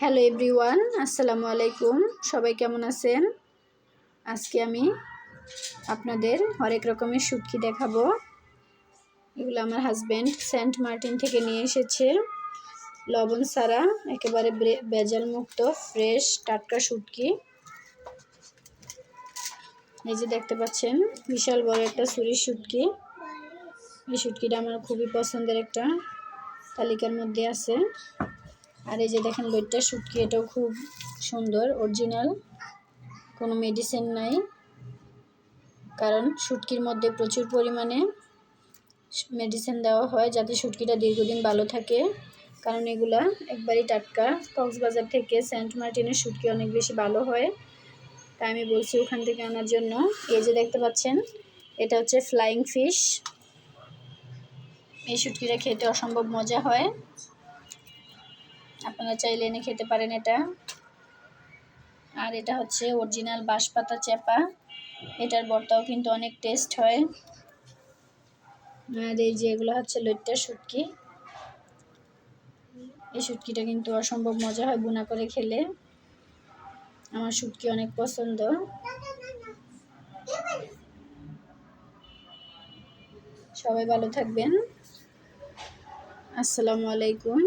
Hello everyone, আসসালামু আলাইকুম। সবাই কেমন আছেন? আজকে আমি আপনাদের হরেক রকমের শুটকি দেখাবো। এগুলো আমার হাজব্যান্ড সেন্ট মার্টিন থেকে নিয়ে এসেছে। লবণ ছাড়া একেবারে ভেজাল মুক্ত ফ্রেশ টাটকা শুটকি। এই যে দেখতে পাচ্ছেন, বিশাল বড় একটা ছুরির শুটকি। এই শুটকিটা আমার খুবই পছন্দের একটা তালিকার মধ্যে আছে। আর এই যে দেখেন লইট্টা শুটকি, এটাও খুব সুন্দর, অরিজিনাল, কোনো মেডিসিন নাই। কারণ শুটকির মধ্যে প্রচুর পরিমাণে মেডিসিন দেওয়া হয় যাতে শুটকিটা দীর্ঘদিন ভালো থাকে। কারণ এগুলা একবারই টাটকা। কক্সবাজার থেকে সেন্ট মার্টিনের শুটকি অনেক বেশি ভালো হয়, তাই আমি বলছি ওখান থেকে আনার জন্য। এই যে দেখতে পাচ্ছেন, এটা হচ্ছে ফ্লাইং ফিশ। এই শুটকিটা খেতে অসম্ভব মজা হয়, আপনারা চাইলে এনে খেতে পারেন এটা। আর এটা হচ্ছে অরিজিনাল বাঁশপাতা চেপা, এটার ভর্তাও কিন্তু অনেক টেস্ট হয়। আর এই যে এগুলো হচ্ছে লইট্টা শুটকি। এই শুটকিটা কিন্তু অসম্ভব মজা হয় ভুনা করে খেলে। আমার শুটকি অনেক পছন্দ। সবাই ভালো থাকবেন। আসসালামু আলাইকুম।